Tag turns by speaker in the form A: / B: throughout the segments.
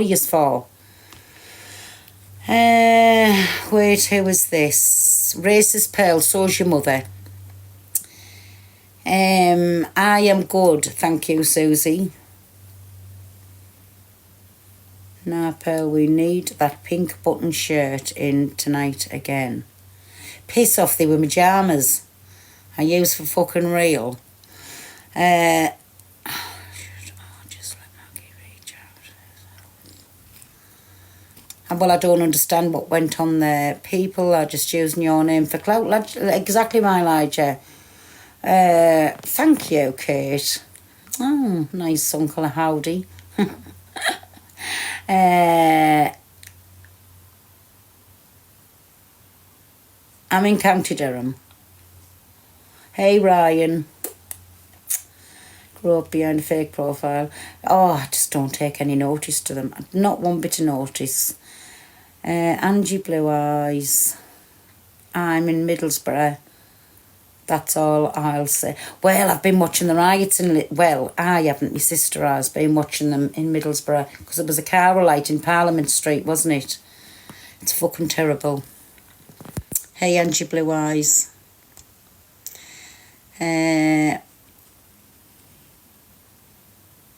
A: is for. Wait, who is this? Racist Pearl, so's your mother. I am good, thank you, Susie. Nah, Pearl, we need that pink button shirt in tonight again. Piss off, they were pyjamas. I use for fucking real. Just let Maggie reach out. Well, I don't understand what went on there. People are just using your name for clout. Exactly, my Elijah. Thank you, Kate. Oh, nice Uncle Howdy. I'm in County Durham. Hey, Ryan. Grew up behind a fake profile. Oh, I just don't take any notice to them. Not one bit of notice. Angie Blue Eyes. I'm in Middlesbrough. That's all I'll say. Well, I've been watching the riots well, I haven't. My sister has been watching them in Middlesbrough because it was a car light in Parliament Street, wasn't it? It's fucking terrible. Hey, Angie Blue Eyes.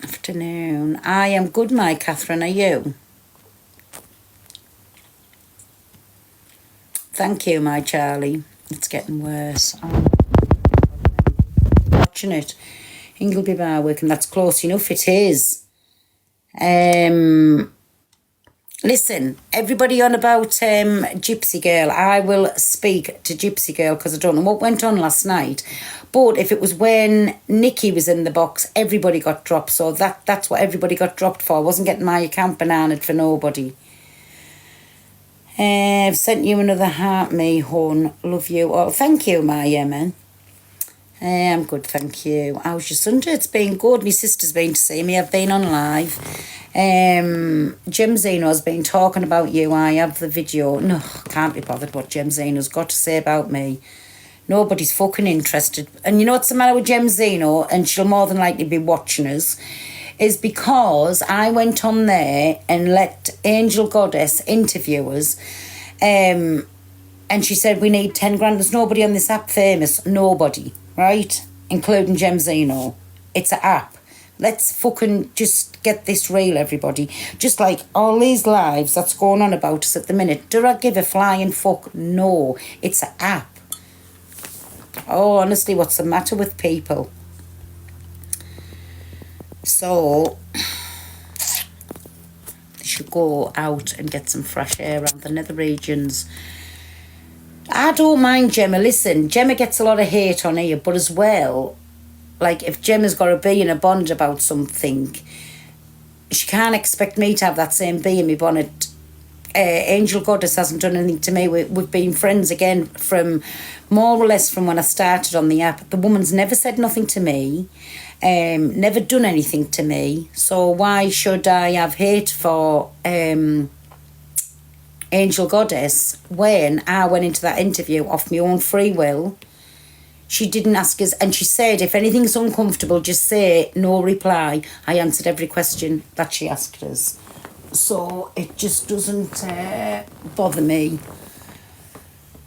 A: Afternoon. I am good, my Catherine. Are you? Thank you, my Charlie. It's getting worse. Oh, watching it. Ingleby Barwick, and that's close enough. It is. Listen, everybody on about Gypsy Girl. I will speak to Gypsy Girl because I don't know what went on last night. But if it was when Nikki was in the box, everybody got dropped. So that's what everybody got dropped for. I wasn't getting my account bananaed for nobody. I've sent you another heart, me, hon. Love you all. Thank you, my Emma. I'm good, thank you. How's your Sunday? It's been good. My sister's been to see me. I've been on live. Jim Zeno's been talking about you. I have the video. No, can't be bothered what Jim Zeno's got to say about me. Nobody's fucking interested. And you know what's the matter with Jim Zeno? And she'll more than likely be watching us. Is because I went on there and let Angel Goddess interview us. And she said, we need 10 grand. There's nobody on this app famous. Nobody. Right? Including Gem Zeno. It's an app. Let's fucking just get this real, everybody. Just like all these lives that's going on about us at the minute. Do I give a flying fuck? No. It's an app. Oh, honestly, what's the matter with people? So, they should go out and get some fresh air around the nether regions. I don't mind Gemma. Listen, Gemma gets a lot of hate on here, but as well, like if Gemma's got a bee in a bonnet about something, she can't expect me to have that same bee in my bonnet. Angel Goddess hasn't done anything to me. We've been friends again from more or less from when I started on the app. The woman's never said nothing to me, never done anything to me. So why should I have hate for Angel Goddess when I went into that interview off my own free will? She didn't ask us, and she said, if anything's uncomfortable, just say no reply. I answered every question that she asked us. So it just doesn't bother me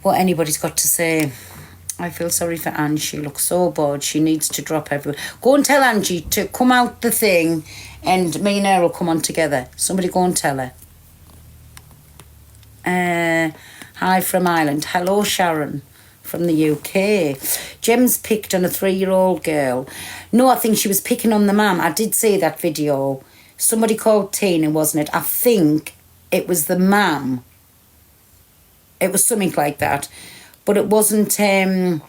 A: what anybody's got to say. I feel sorry for Anne. She looks so bored. She needs to drop everyone. Go and tell Angie to come out the thing and me and her will come on together. Somebody go and tell her. Hi from Ireland. Hello, Sharon from the UK. Jem's picked on a 3-year-old girl. No, I think she was picking on the mum. I did see that video. Somebody called Tina, wasn't it? I think it was the mum. It was something like that. But it wasn't the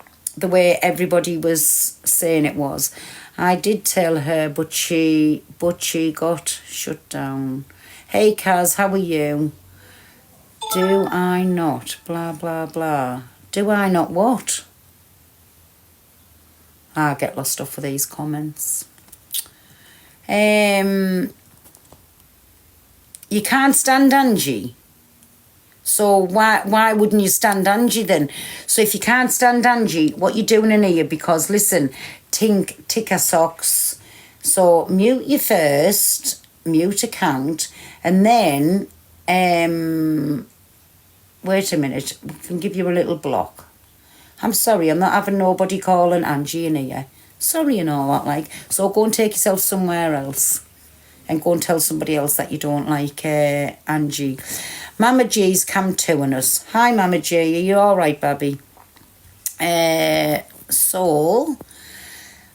A: way everybody was saying it was. I did tell her, but she got shut down. Hey, Kaz, how are you? Do I not? Blah, blah, blah. Do I not what? I get lost off for these comments. You can't stand Angie. So why wouldn't you stand Angie then? So if you can't stand Angie, what you doing in here? Because listen, ticker socks. So mute you first. mute account, and then, wait a minute, we can give you a little block. I'm sorry, I'm not having nobody calling Angie in here. Sorry and all that, like. So go and take yourself somewhere else and go and tell somebody else that you don't like Angie. Mama G's come to us. Hi, Mama G. Are you all right, Babby? So,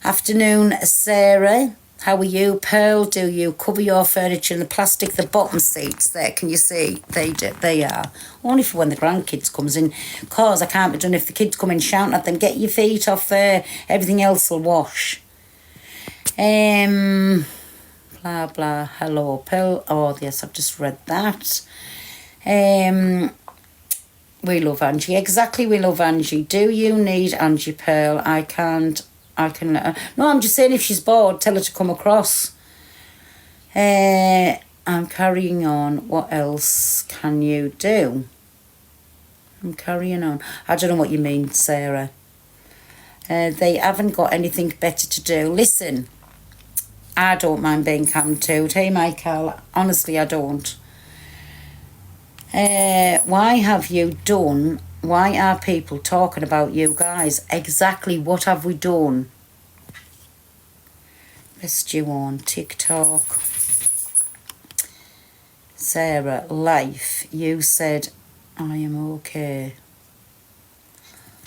A: afternoon, Sarah. How are you? Pearl, do you cover your furniture in the plastic, the bottom seats there? Can you see? They are. Only for when the grandkids comes in. Cause I can't be done if the kids come in shouting at them, get your feet off there. Everything else will wash. Blah, blah. Hello, Pearl. Oh, yes, I've just read that. We love Angie. Exactly, we love Angie. Do you need Angie, Pearl? I can let her. No, I'm just saying if she's bored, tell her to come across. I'm carrying on. What else can you do? I'm carrying on. I don't know what you mean, Sarah. They haven't got anything better to do. Listen, I don't mind being cam-toed. Hey, Michael, honestly, I don't. Why have you done... Why are people talking about you guys? Exactly, what have we done? Best you on TikTok. Sarah, life, you said, I am okay.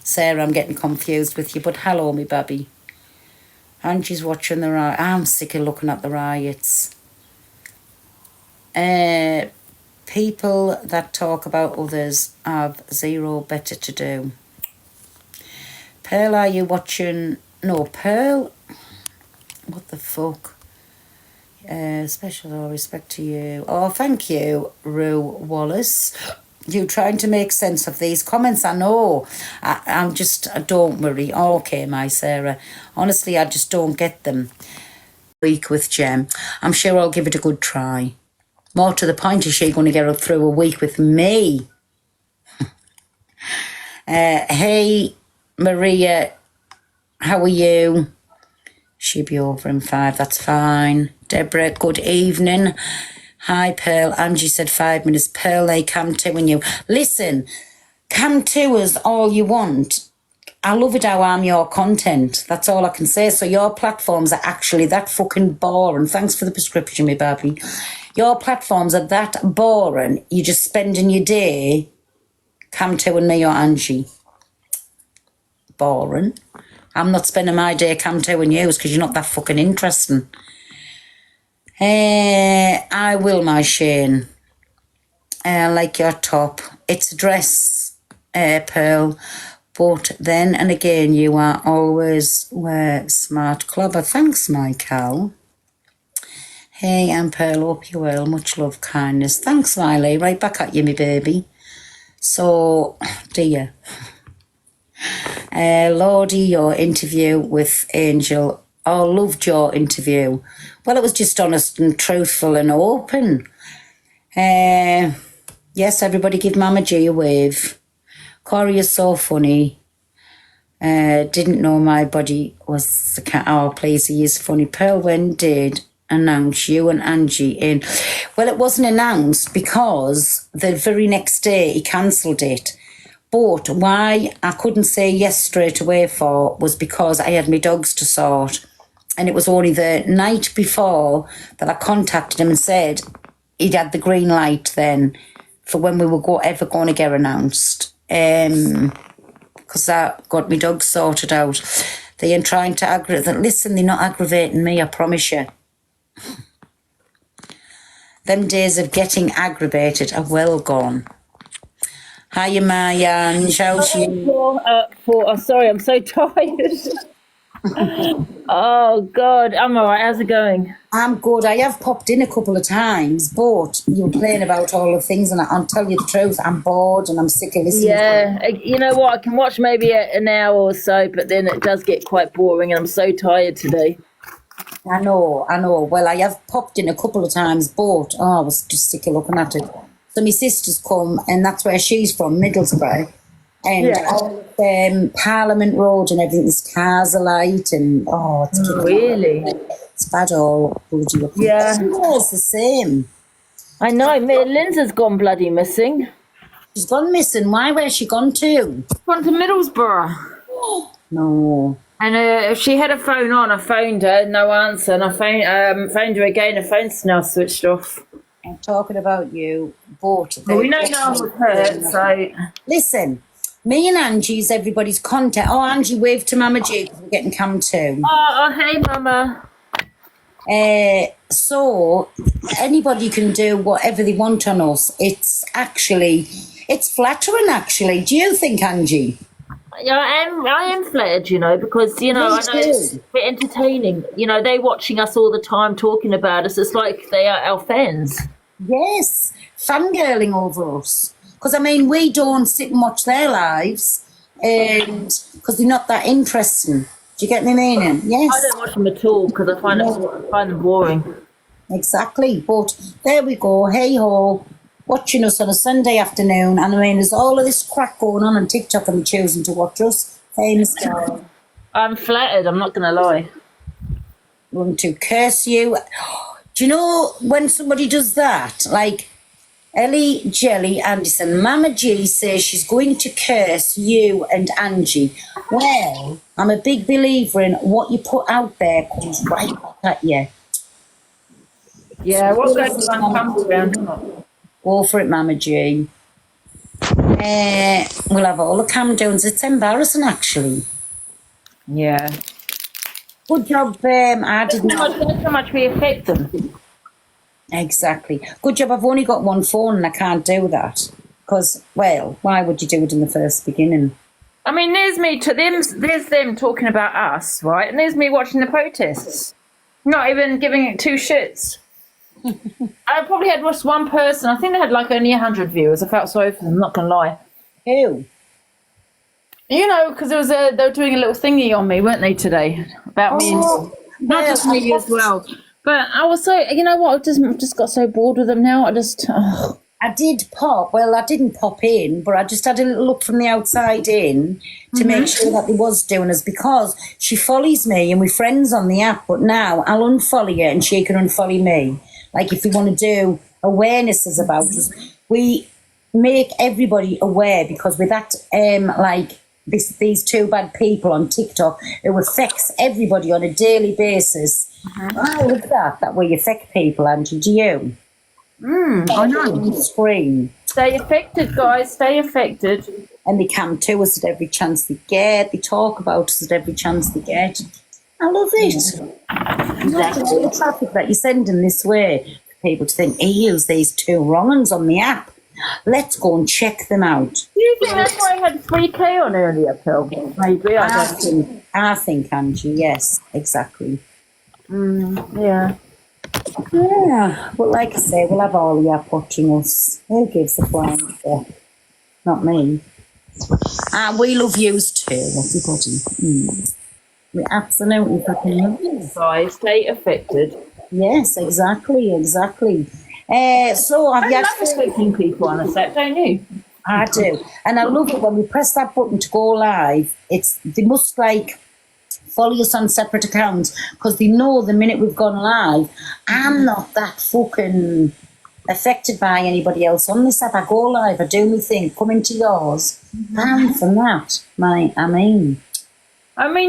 A: Sarah, I'm getting confused with you, but hello, me baby. Angie's watching the riot. I'm sick of looking at the riots. People that talk about others have zero better to do. Pearl, are you watching? No, Pearl. What the fuck? Special all respect to you. Oh, thank you, Rue Wallace. You trying to make sense of these comments? I know. I'm just, don't worry. Okay, my Sarah. Honestly, I just don't get them. Week with Jem. I'm sure I'll give it a good try. More to the point, is she going to get through a week with me? Hey, Maria, how are you? She'll be over in 5, that's fine. Deborah, good evening. Hi, Pearl. Angie said 5 minutes. Pearl, they come to you. Listen, come to us all you want. I love it how I'm your content. That's all I can say. So your platforms are actually that fucking boring. Thanks for the prescription, me baby. Your platforms are that boring. You're just spending your day come to and me or Angie. Boring. I'm not spending my day come to and you because you're not that fucking interesting. I will, my Shane. Like your top. It's a dress, Pearl. But then and again, you are always smart, clever. Thanks, Michael. Hey, I'm Pearl. Hope you're well. Much love, kindness. Thanks, Miley. Right back at you, me baby. So, dear. Lordy, your interview with Angel. Oh, loved your interview. Well, it was just honest and truthful and open. Yes, everybody give Mama G a wave. Corey is so funny. Didn't know my body was the cat. Oh, please, he is funny. Pearl, when did announce you and Angie in? Well, it wasn't announced because the very next day he cancelled it. But why I couldn't say yes straight away for was because I had my dogs to sort. And it was only the night before that I contacted him and said he'd had the green light then for when we were ever going to get announced. Because I got my dogs sorted out. They ain't trying to aggravate. Listen, they're not aggravating me, I promise you. Them days of getting aggravated are well gone. Hiya, Maya. How's you?
B: Sorry, I'm so tired. Oh, God. I'm all right. How's it going?
A: I'm good. I have popped in a couple of times, but you're playing about all the things, and I'll tell you the truth, I'm bored and I'm sick of listening.
B: Yeah, you know what? I can watch maybe an hour or so, but then it does get quite boring, and I'm so tired today.
A: I know. Well, I have popped in a couple of times, but I was just sick of looking at it. So my sister's come, and that's where she's from, Middlesbrough. And all of Parliament Road and everything, there's cars alight, and it's
B: really?
A: It's bad all bloody up.
B: Yeah.
A: It's the same.
B: I know. Linda's gone bloody missing.
A: She's gone missing. Why? Where's she gone to?
B: Gone to Middlesbrough.
A: No.
B: And she had a phone on. I phoned her, no answer. And I phoned her again. Her phone's now switched off.
A: I'm talking about you. Both.
B: Well, we know no one was hurt, so...
A: Listen, me and Angie's everybody's contact. Oh, Angie, wave to Mama G because we're getting cam too.
B: Oh, hey, Mama.
A: So anybody can do whatever they want on us. It's flattering, actually. Do you think, Angie?
B: Yeah, I am flattered, you know, because, you know, I know it's a bit entertaining. You know, they're watching us all the time, talking about us. It's like they are our fans.
A: Yes, fangirling over us. Because, I mean, we don't sit and watch their lives because they're not that interesting. Do you get me meaning? Yes.
B: I don't watch them at all because I find them boring.
A: Exactly. But there we go. Hey-ho. Watching us on a Sunday afternoon. And, I mean, there's all of this crap going on TikTok and choosing to watch us. Famous guy.
B: I'm flattered, I'm not going to lie.
A: Want to curse you. Do you know when somebody does that? Like Ellie Jelly Anderson, Mama G says she's going to curse you and Angie. Well, I'm a big believer in what you put out there comes right back at you.
B: Yeah, what goes on comes around, doesn't it?
A: Go for it, Mama G. We'll have all the cam downs. It's embarrassing, actually.
B: Yeah.
A: Good job, I didn't...
B: That's how much we affect them.
A: Exactly. Good job, I've only got one phone and I can't do that. Because, well, why would you do it in the first beginning?
B: I mean, there's them talking about us, right? And there's me watching the protests. Not even giving it two shits. I probably had watched one person. I think they had like only 100 viewers. I felt sorry for them, I'm not going to lie.
A: Who?
B: You know, because they were doing a little thingy on me, weren't they, today? About me. Not just me as well. But I was so, you know what, I just got so bored with them now. I
A: did pop. Well, I didn't pop in, but I just had a little look from the outside in to make sure that they was doing us, because she follows me and we're friends on the app, but now I'll unfollow you and she can unfollow me. Like, if we want to do awarenesses about us, we make everybody aware, because with that, like, these two bad people on TikTok, it affects everybody on a daily basis. I love that way you affect people, Angie. Do you?
B: I know.
A: Screen.
B: Stay affected, guys. Stay affected.
A: And they come to us at every chance they get. They talk about us at every chance they get. I love it. Exactly. All the traffic that you're sending this way for people to think, use these two wrong ones on the app. Let's go and check them out.
B: Do you think that's why I had 3K on earlier, Phil? Maybe.
A: I think, Angie, yes, exactly.
B: Yeah.
A: Yeah, but like I say, we'll have all the app watching us. Who gives a flying fuck? Not me. And we love yous too, everybody. We absolutely fucking love you.
B: Guys, stay affected.
A: Yes, exactly. So I've
B: love affecting people on the set, don't you?
A: I do. And I love it when we press that button to go live. They must like follow us on separate accounts, because they know the minute we've gone live, I'm not that fucking affected by anybody else on this app. I go live, I do my thing, come into yours. And from that,
B: I mean,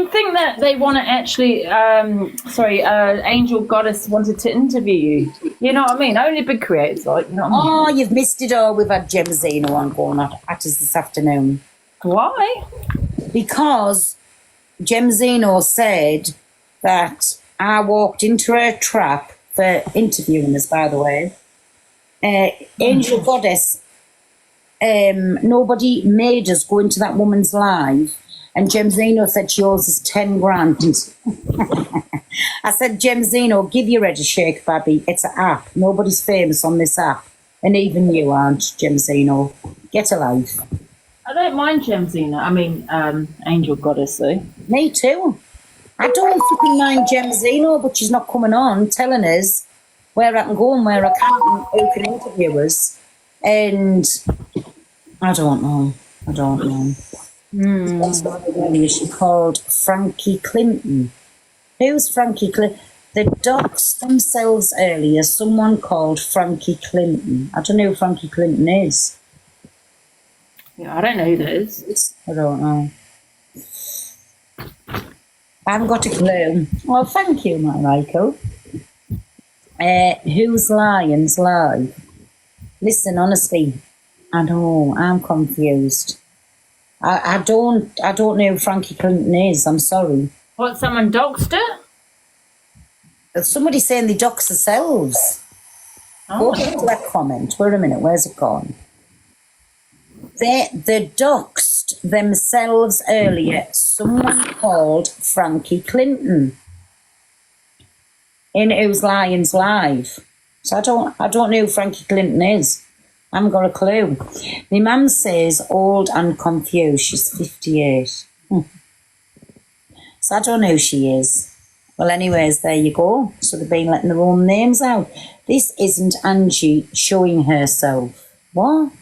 B: think that they want to actually, Angel Goddess wanted to interview you. You know what I mean? Only big creators, like, you know what I mean?
A: You've missed it all. We've had Gemzino on going at us this afternoon.
B: Why?
A: Because Gemzino said that I walked into her trap for interviewing us, by the way. Angel Goddess, nobody made us go into that woman's live. And Gemzino said she owes us 10 grand. I said, Gemzino, give your head a shake, baby. It's an app. Nobody's famous on this app. And even you aren't, Gemzino. Get a life.
B: I don't mind Gemzino. I mean, Angel Goddess, though.
A: Me too. I don't fucking mind Gemzino, but she's not coming on telling us where I can go and where I can't, and who can interview us. And I don't know. She called Frankie Clinton. Who's Frankie Clinton? They doxed themselves earlier. Someone called Frankie Clinton. I don't know who Frankie Clinton is.
B: Yeah, I don't know who that is.
A: I don't know. I haven't got a clue. Well, thank you, Michael. Who's Lions Live? Listen, honestly, I know, I'm confused. I don't know who Frankie Clinton is. I'm sorry.
B: What, someone doxed her?
A: Somebody's saying they dox themselves.
B: Oh.
A: Go back to that comment. Wait a minute, where's it gone? They doxed themselves earlier. Someone called Frankie Clinton in Who's Lions Live. So I don't know who Frankie Clinton is. I haven't got a clue. My mum says old and confused. She's 58. So I don't know who she is. Well, anyways, there you go. So they've been letting their own names out. This isn't Angie showing herself. What?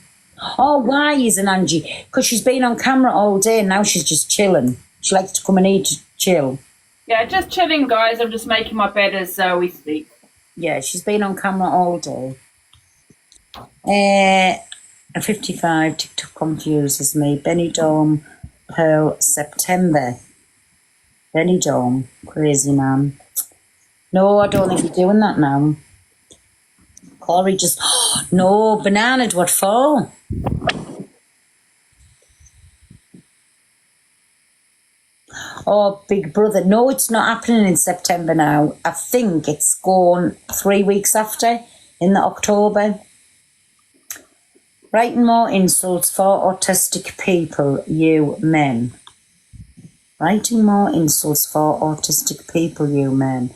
A: Oh, why isn't Angie? Because she's been on camera all day and now she's just chilling. She likes to come and eat to chill.
B: Yeah, just chilling, guys. I'm just making my bed as we speak.
A: Yeah, she's been on camera all day. 55, TikTok confuses me. Benny Dome, Pearl, September. Benny Dome, crazy man. No, I don't think you're doing that now. Corey just, no, banana, what for? Oh, Big Brother. No, it's not happening in September now. I think it's gone 3 weeks after, in the October. Writing more insults for autistic people, you men. Writing more insults for autistic people, you men.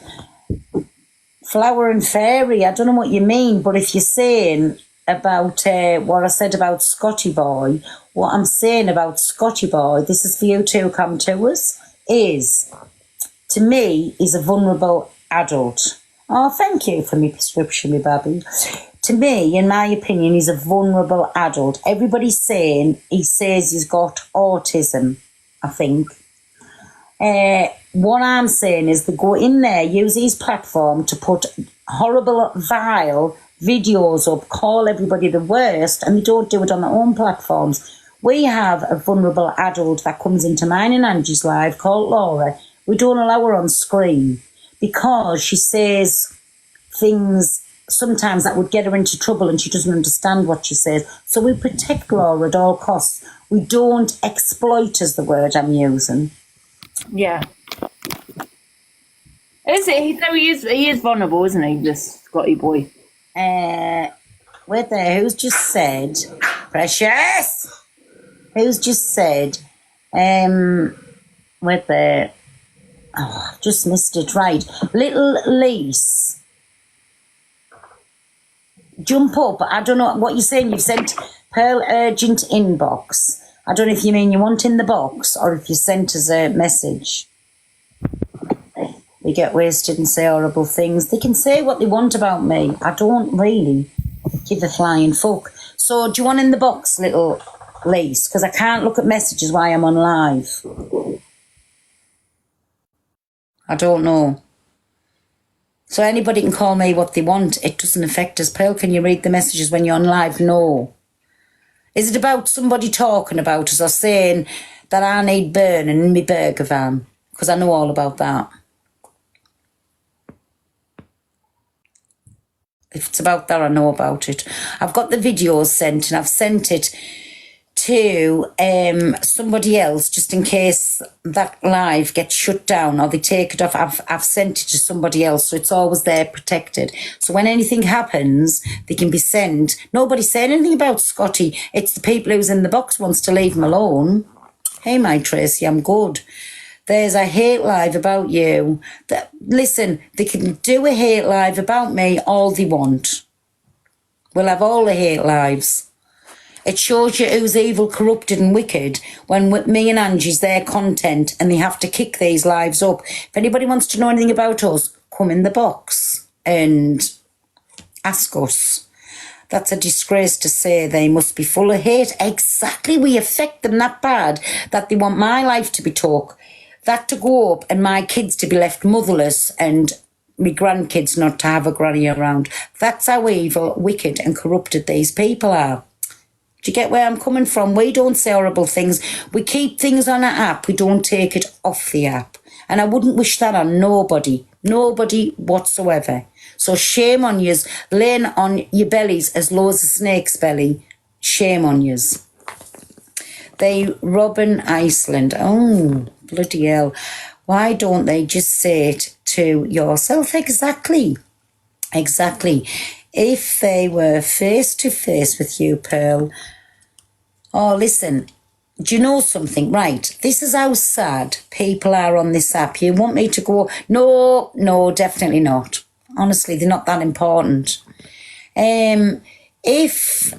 A: Flower and fairy, I don't know what you mean, but if you're saying about what I said about Scotty Boy, what I'm saying about Scotty Boy, this is for you to come to us, is, to me, he's a vulnerable adult. Oh, thank you for my prescription, my baby. To me, in my opinion, he's a vulnerable adult. Everybody's saying he says he's got autism, I think. What I'm saying is they go in there, use his platform to put horrible, vile videos up, call everybody the worst, and they don't do it on their own platforms. We have a vulnerable adult that comes into mine and Angie's live called Laura. We don't allow her on screen because she says things sometimes that would get her into trouble and she doesn't understand what she says. So we protect Laura at all costs. We don't exploit, is the word I'm using.
B: Yeah. Is it? No, he is vulnerable, isn't he, this Scotty boy?
A: Wait there, who's just said, Precious? Who's just said, wait there, oh, I've just missed it, right. Little Lise, jump up, I don't know what you're saying, you've sent Pearl urgent inbox. I don't know if you mean you want in the box or if you sent us a message. They get wasted and say horrible things. They can say what they want about me. I don't really give a flying fuck. So do you want in the box, little Lise? Because I can't look at messages while I'm on live. I don't know. So anybody can call me what they want. It doesn't affect us. Pearl, can you read the messages when you're on live? No. Is it about somebody talking about us or saying that I need burning in my burger van? Because I know all about that. If it's about that, I know about it. I've got the videos sent and I've sent it to somebody else just in case that live gets shut down or they take it off. I've sent it to somebody else, so it's always there protected. So when anything happens, they can be sent. Nobody's saying anything about Scotty. It's the people who's in the box wants to leave him alone. Hey, my Tracy, I'm good. There's a hate live about you. Listen, they can do a hate live about me all they want. We'll have all the hate lives. It shows you who's evil, corrupted and wicked when with me and Angie's their content and they have to kick these lives up. If anybody wants to know anything about us, come in the box and ask us. That's a disgrace to say they must be full of hate. Exactly, we affect them that bad that they want my life to be took, that to go up and my kids to be left motherless and my grandkids not to have a granny around. That's how evil, wicked and corrupted these people are. Do you get where I'm coming from? We don't say horrible things. We keep things on our app. We don't take it off the app. And I wouldn't wish that on nobody. Nobody whatsoever. So shame on yous. Laying on your bellies as low as a snake's belly. Shame on yous. They Robin Iceland. Oh, bloody hell. Why don't they just say it to yourself? Exactly. Exactly. If they were face to face with you, Pearl. Oh, listen, do you know something? Right, this is how sad people are on this app. You want me to go? No, definitely not. Honestly, they're not that important. If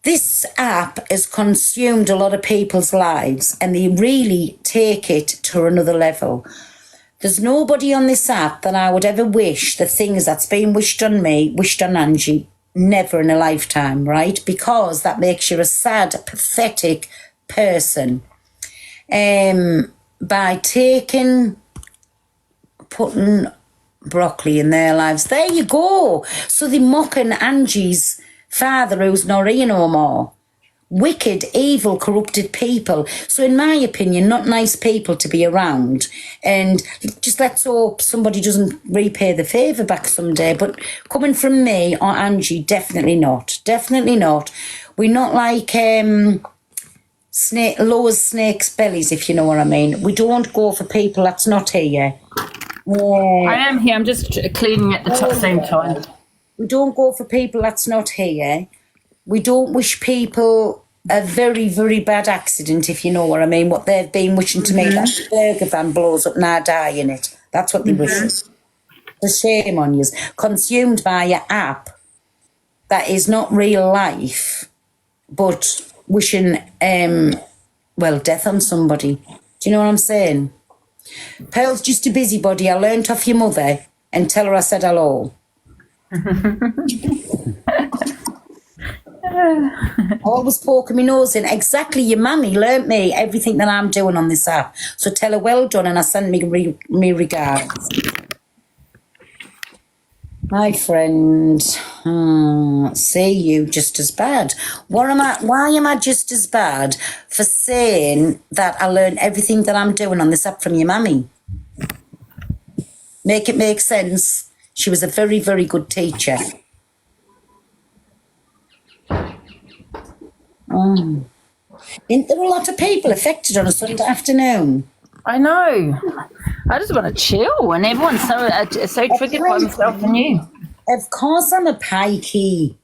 A: this app has consumed a lot of people's lives and they really take it to another level, there's nobody on this app that I would ever wish the things that's been wished on me, wished on Angie, never in a lifetime, right? Because that makes you a sad, pathetic person. By putting broccoli in their lives. There you go. So they're mocking Angie's father who's not here no more. Wicked, evil, corrupted people. So in my opinion, not nice people to be around. And just let's hope somebody doesn't repay the favour back someday. But coming from me or Angie, definitely not. Definitely not. We're not like lowers snakes' bellies, if you know what I mean. We don't go for people that's not here.
B: I am here. I'm just cleaning at the same time.
A: We don't go for people that's not here. We don't wish people a very, very bad accident, if you know what I mean. What they've been wishing to make that burger van blows up and I die in it. That's what they wish. The shame on you. Consumed by your app that is not real life, but wishing, death on somebody. Do you know what I'm saying? Pearl's just a busybody. I learnt off your mother and tell her I said hello. Always poking my nose in. Exactly, your mammy learnt me everything that I'm doing on this app. So tell her well done and I send me regards. My friend, say you just as bad. Why am I just as bad for saying that I learned everything that I'm doing on this app from your mammy? Make it make sense. She was a very, very good teacher. Isn't there a lot of people affected on a Sunday afternoon?
B: I know. I just want to chill, and everyone's so triggered by myself and you.
A: Of course, I'm a pikey.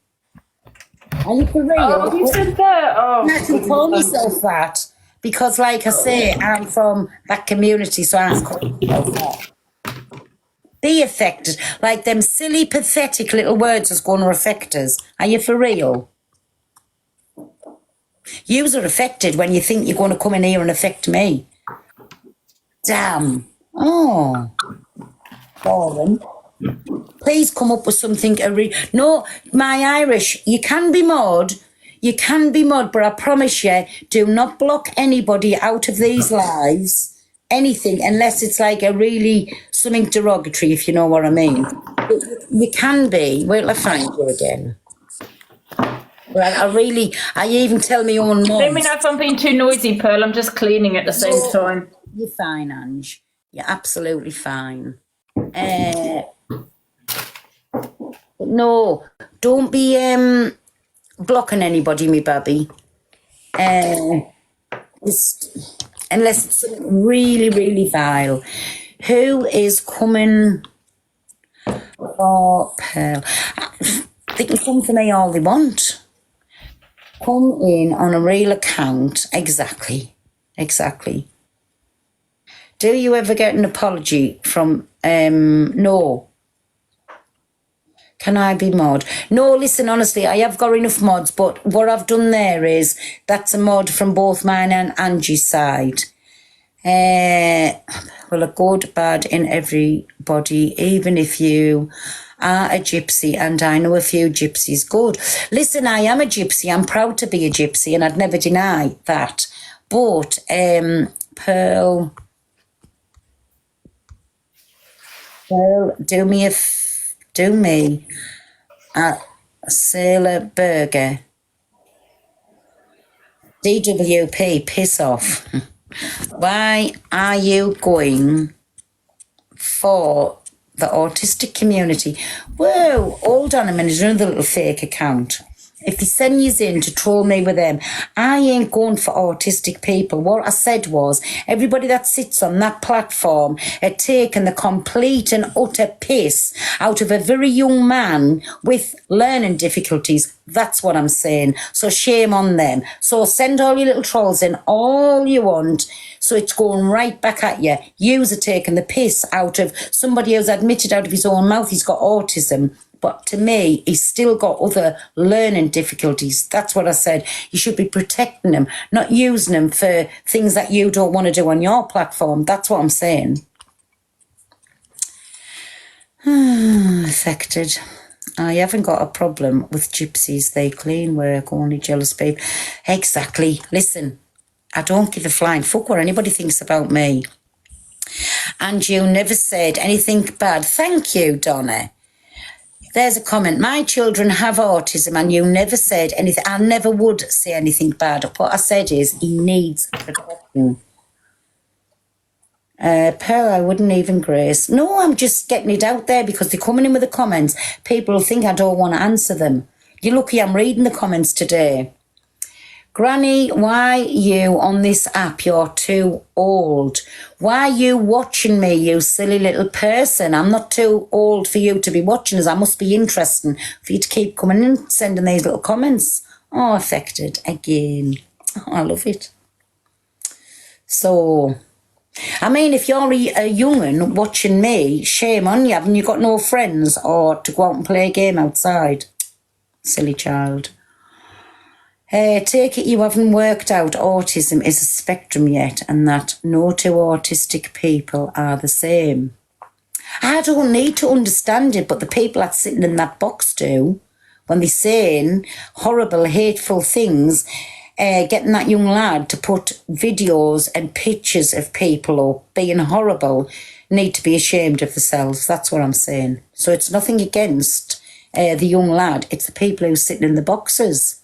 A: Are you for real?
B: Oh, you said that. Oh,
A: I can call myself that because, like I say, I'm from that community, so I call myself that. Be affected, like them silly, pathetic little words is going to affect us. Are you for real? Yous are affected when you think you're going to come in here and affect me. Damn. Oh. Boring. Please come up with something. No, my Irish, you can be mod, but I promise you, do not block anybody out of these lives, anything, unless it's like a really something derogatory, if you know what I mean. You can be. Wait till I find you again. Well, I even tell me own mom.
B: Let me know if I'm being too noisy, Pearl. I'm just cleaning at the same time.
A: You're fine, Ange. You're absolutely fine. No, don't be blocking anybody, me baby. Unless it's something really, really vile. Who is coming for Pearl? They can come for me all they want. Come in on a real account. Exactly. Do you ever get an apology from, no. Can I be mod? No, listen, honestly, I have got enough mods, but what I've done there is, that's a mod from both mine and Angie's side. Well, a good, bad in everybody, even if you are a gypsy, and I know a few gypsies. Good. Listen, I am a gypsy. I'm proud to be a gypsy, and I'd never deny that. But, Pearl... Well, do me a Sailor Burger. DWP, piss off. Why are you going for the autistic community? Whoa, hold on a minute, there's another little fake account. If they send you in to troll me with them, I ain't going for autistic people. What I said was, everybody that sits on that platform had taken the complete and utter piss out of a very young man with learning difficulties. That's what I'm saying. So shame on them. So send all your little trolls in all you want. So it's going right back at you. Yous are taking the piss out of somebody who's admitted out of his own mouth he's got autism. But to me, he's still got other learning difficulties. That's what I said. You should be protecting him, not using him for things that you don't want to do on your platform. That's what I'm saying. Affected. I haven't got a problem with gypsies. They clean work, only jealous people. Exactly. Listen, I don't give a flying fuck what anybody thinks about me. And you never said anything bad. Thank you, Donna. There's a comment. My children have autism and you never said anything. I never would say anything bad. What I said is he needs protection. Pearl, I wouldn't even grace. No, I'm just getting it out there because they're coming in with the comments. People will think I don't want to answer them. You're lucky I'm reading the comments today. Granny, why you on this app? You're too old. Why are you watching me, you silly little person? I'm not too old for you to be watching us. I must be interesting for you to keep coming in, sending these little comments. Oh, affected again. Oh, I love it. So, I mean, if you're a young'un watching me, shame on you. Haven't you got no friends or to go out and play a game outside? Silly child. Take it you haven't worked out autism is a spectrum yet and that no two autistic people are the same. I don't need to understand it, but the people that's sitting in that box do. When they're saying horrible, hateful things, getting that young lad to put videos and pictures of people up being horrible, need to be ashamed of themselves. That's what I'm saying. So it's nothing against the young lad. It's the people who are sitting in the boxes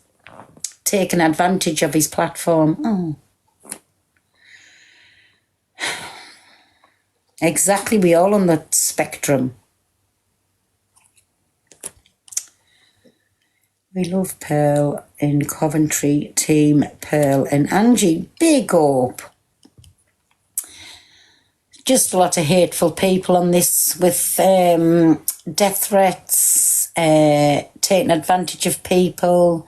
A: taking advantage of his platform. Oh. Exactly, we all on the spectrum. We love Pearl in Coventry, team Pearl and Angie. Big up. Just a lot of hateful people on this with death threats, taking advantage of people.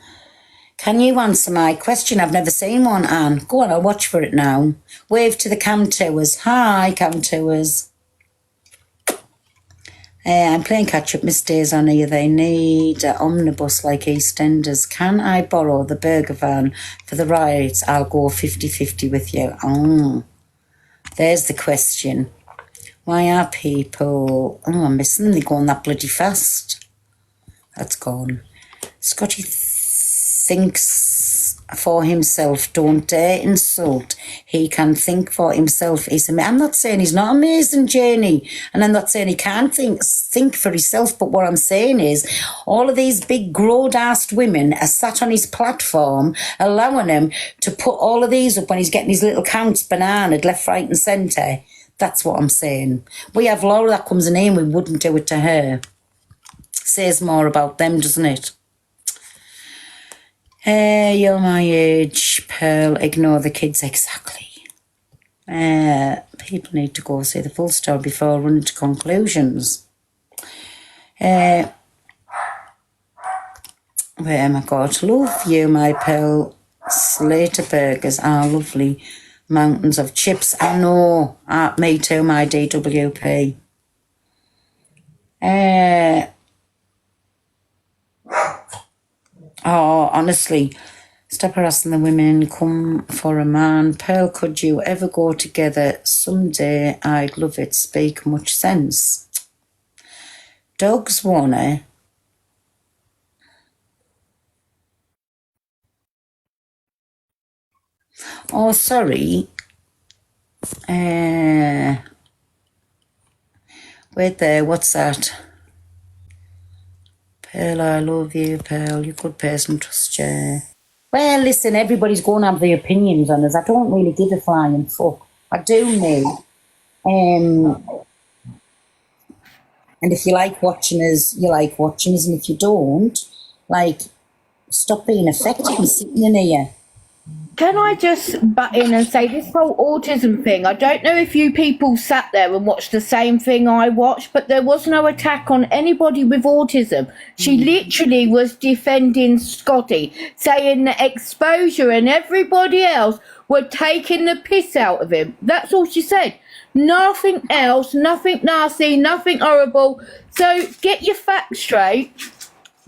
A: Can you answer my question? I've never seen one, Anne. Go on, I'll watch for it now. Wave to the cam towers. Hi, cam towers. I'm playing catch-up, Miss Days on here. They need an omnibus like EastEnders. Can I borrow the burger van for the rides? I'll go 50-50 with you. Oh, there's the question. Why are people... Oh, I'm missing them. They're going that bloody fast. That's gone. Scotty thinks for himself. Don't dare insult. He can think for himself. I'm not saying he's not amazing, Janie, and I'm not saying he can't think for himself, but what I'm saying is all of these big growed-assed women are sat on his platform allowing him to put all of these up when he's getting his little counts bananaed left, right and centre. That's what I'm saying. We have Laura that comes in here and we wouldn't do it to her. Says more about them, doesn't it? You're my age, Pearl. Ignore the kids. Exactly. People need to go see the full story before running to conclusions. Where am I got? Love you, my Pearl. Slater burgers are lovely. Mountains of chips. I know. Me too, my DWP. Oh, honestly, stop harassing the women, come for a man. Pearl, could you ever go together someday? I'd love it. Speak much sense. Dogs wanna. Oh, sorry. Where Wait there, what's that? Pearl, I love you, Pearl. You're a good person, trust you. Well, listen, everybody's going to have their opinions on us. I don't really give a flying fuck. I do me. And if you like watching us, you like watching us. And if you don't, like, stop being affected and sitting in here.
C: Can I just butt in and say this whole autism thing? I don't know if you people sat there and watched the same thing I watched, but there was no attack on anybody with autism. She literally was defending Scotty, saying that exposure and everybody else were taking the piss out of him. That's all she said. Nothing else, nothing nasty, nothing horrible. So get your facts straight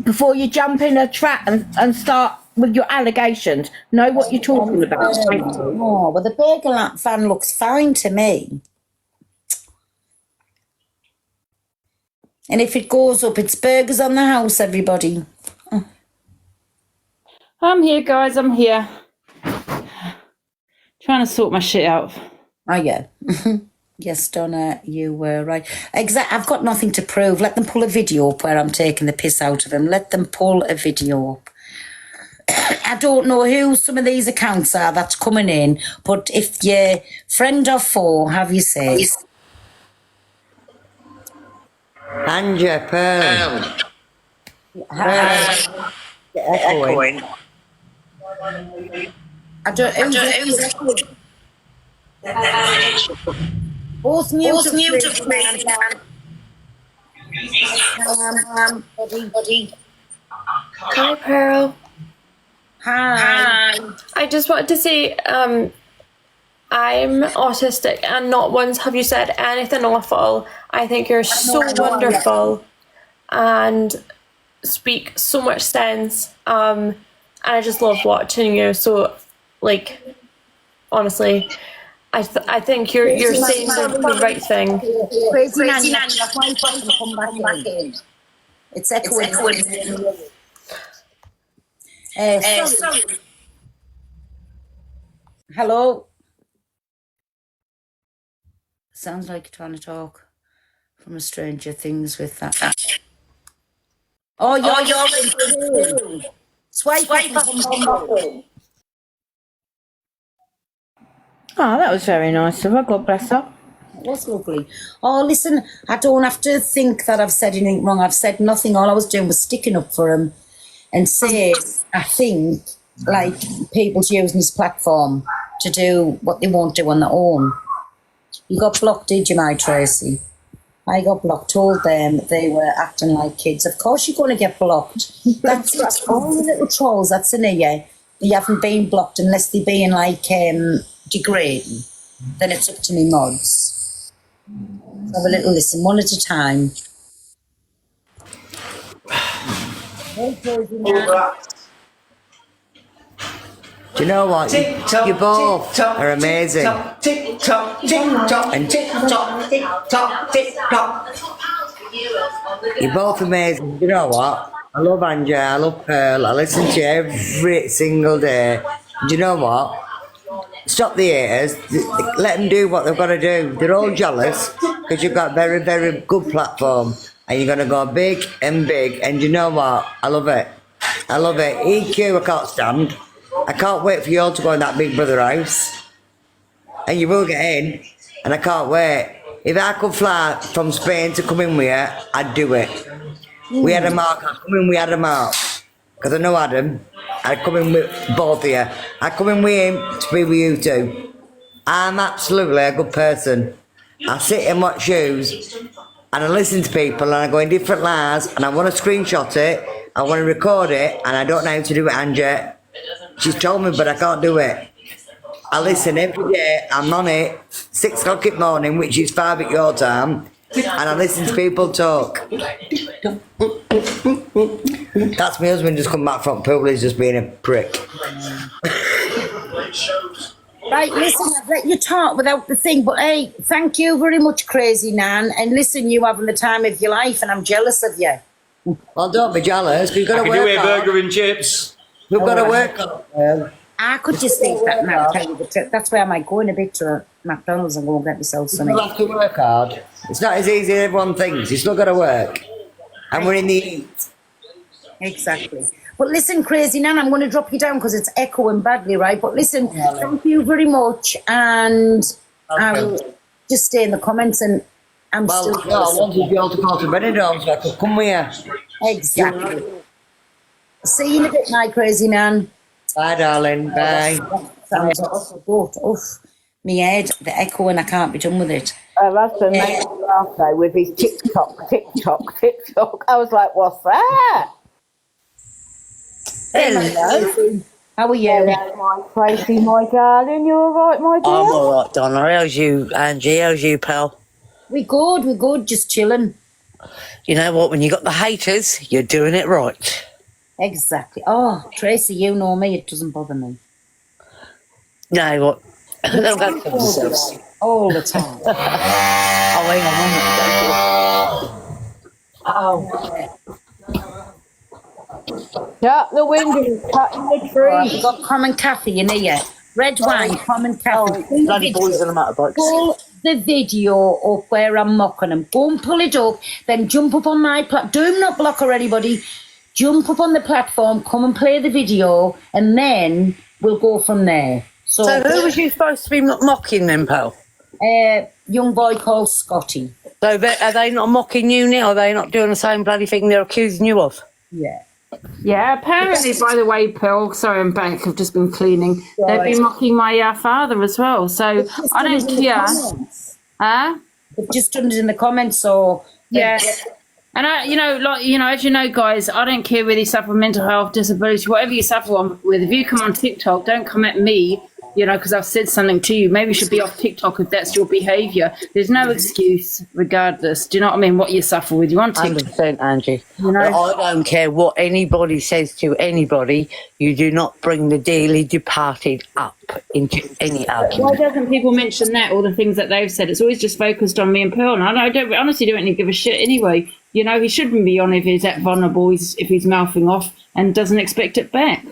C: before you jump in a trap and start with your allegations. Know what you're talking about.
A: Oh, well, the Burger fan looks fine to me. And if it goes up, it's burgers on the house, everybody.
B: I'm here, guys. I'm here. Trying to sort my shit out.
A: Oh, yeah. Yes, Donna, you were right. I've got nothing to prove. Let them pull a video up where I'm taking the piss out of him. Let them pull a video up. I don't know who some of these accounts are that's coming in, but if you're friend or foe, have you say?
D: Anja, Pearl. Echoing.
A: I don't both mute of buddy.
E: Hi, Pearl.
A: Hi.
E: I just wanted to say, I'm autistic, and not once have you said anything awful. I think you're so wonderful and speak so much sense. And I just love watching you. So, like, honestly, I think you're saying the right thing.
A: Crazy Nanny, that's why you come back in. It's echoing. Sorry. Hello. Sounds like you're trying to talk from a Stranger Things with that. Oh, you're in. Swipe up.
C: Oh, that was very nice of her. God bless her.
A: It was lovely. Oh, listen, I don't have to think that I've said anything wrong. I've said nothing. All I was doing was sticking up for him and saying, I think, like, people's using this platform to do what they won't do on their own. You got blocked, did you, my Tracy? I got blocked, told them they were acting like kids. Of course you're going to get blocked. That's all the little trolls that's in here. You haven't been blocked unless they're being, like, degrading. Then it's up to me mods. Have a little listen, one at a time.
D: Do you know what? You both are amazing. And you're both amazing. You know what? I love Anja, I love Pearl. I listen to you every single day. Do you know what? Stop the haters. Let them do what they've got to do. They're all jealous because you've got a very, very good platform. And you're going to go big and big. And you know what? I love it. I love it. EQ, I can't stand. I can't wait for you all to go in that Big Brother house. And you will get in. And I can't wait. If I could fly from Spain to come in with you, I'd do it. We had a mark. I'd come in, we had a mark. Because I know Adam. I'd come in with both of you. I'd come in with him to be with you two. I'm absolutely a good person. I sit and watch shoes. And I listen to people and I go in different lives and I want to screenshot it, I want to record it, and I don't know how to do it, Anja. She's told me, but I can't do it. I listen every day, I'm on it, 6 o'clock in the morning, which is 5 at your time, and I listen to people talk. That's my husband just come back from pool, he's just being a prick.
A: Right, listen, I've let you talk without the thing, but hey, thank you very much, Crazy Nan. And listen, you having the time of your life, and I'm jealous of you.
D: Well, don't be jealous, because you've got to work
F: do a
D: hard.
F: burger and chips.
D: We've got to work hard.
A: I could just eat that now, tell you the truth. That's where I might go in a bit to McDonald's and go and get myself something.
D: You'll have to work hard. It's not as easy as everyone thinks. You still got to work. And we're in the heat.
A: Exactly. But listen, Crazy Nan, I'm going to drop you down because it's echoing badly, right? But listen, thank you very much. And I will just stay in the comments and I'm still...
D: Well, I wanted you all to go to Benidorm so I could come with you.
A: Exactly. See you in a bit, my Crazy Nan.
D: Bye, darling. Bye.
A: Sounds off. Me head, the echo, and I can't be done with it.
C: Her husband made me laugh though with his TikTok. I was like, what's that?
A: Hello. How are you?
C: Hello, my Tracy, my darling. You all right, my dear?
F: I'm all right, Donna. How's you, Angie? How's you, pal?
A: We're good, just chilling.
F: You know what? When you got the haters, you're doing it right.
A: Exactly. Oh, Tracy, you know me, it doesn't bother me.
F: No, what? They'll go for themselves.
A: All the time.
F: Oh, hang on,
C: Shut the window, cutting the
A: We've
C: tree.
A: got common coffee in here. Red wine, common coffee. Pull the
F: bloody boys on the motorbikes.
A: Pull the video up where I'm mocking them. Go and pull it up, then jump up on my platform. Do not block or anybody. Jump up on the platform, come and play the video, and then we'll go from there.
F: So who was you supposed to be mocking then, pal?
A: Young boy called Scotty.
F: So are they not mocking you now? Are they not doing the same bloody thing they're accusing you of?
A: Yeah.
B: Yeah, apparently, by the way, Pearl, sorry, I'm back. I've just been cleaning.
A: Right.
B: They've been mocking my father as well. So I don't care. Huh?
A: They've just done it in the comments, so...
B: Yeah. And as you know, guys, I don't care whether you suffer from mental health, disability, whatever you suffer with. If you come on TikTok, don't come at me, because I've said something to you. Maybe you should be off TikTok if that's your behaviour. There's no excuse, regardless. Do you know what I mean? What you suffer with. You on TikTok?
F: 100%, Angie.
B: You know?
F: I don't care what anybody says to anybody. You do not bring the dearly departed up into any
B: Why
F: argument.
B: doesn't people mention that, all the things that they've said? It's always just focused on me and Pearl. And I honestly don't really give a shit anyway. He shouldn't be on if he's that vulnerable, if he's mouthing off and doesn't expect it back.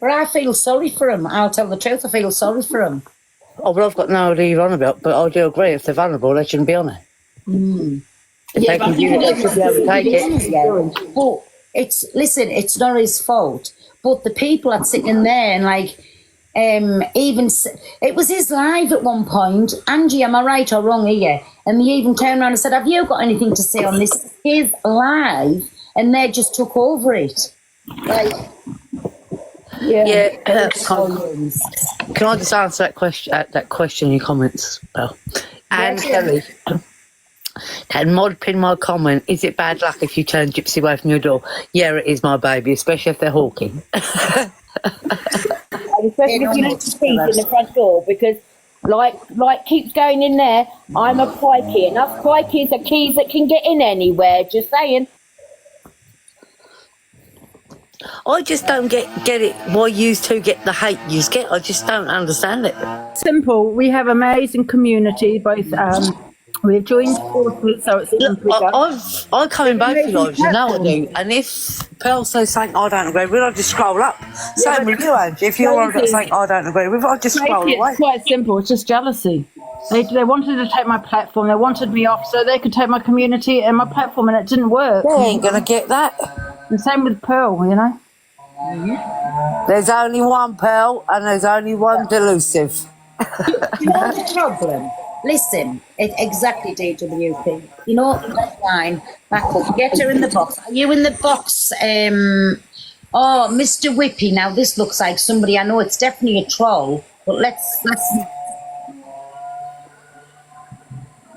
A: But I feel sorry for him. I'll tell the truth, I feel sorry for him.
F: Oh, well, I've got no idea you're on about, but I do agree. If they're vulnerable, they shouldn't be on it. If they can do it, they should be able to take it.
A: Yeah. But it's not his fault. But the people are sitting there and it was his live at one point. Angie, am I right or wrong here? And they even turned around and said, have you got anything to say on this? His live, and they just took over it.
F: Yeah. Can I just answer that question in your comments, Belle? And Kelly, can Mod pin my comment? Is it bad luck if you turn Gypsy away from your door? Yeah, it is, my baby, especially if they're hawking.
C: Especially if you leave the keys in the front door, because like keeps going in there. I'm a pikey, and us pikeys are keys that can get in anywhere. Just saying.
F: I just don't get it. Why you two get the hate you get? I just don't understand it.
B: Simple. We have amazing community. Both we've joined forces, so it's simple.
F: I come in both your lives, you know I do. And if Pearl says something I don't agree with, I just scroll up. Same with you, Angie. If you're on something I don't agree with, I just scroll away.
B: It's quite simple. It's just jealousy. They wanted to take my platform. They wanted me off so they could take my community and my platform, and it didn't work.
F: They ain't gonna get that.
B: The same with Pearl,
F: There's only one Pearl and there's only one delusive.
A: You know the problem? Listen, exactly, DWP. You know, that line, back up, get her in the box. Are you in the box? Oh, Mr. Whippy. Now, this looks like somebody, I know it's definitely a troll, but let's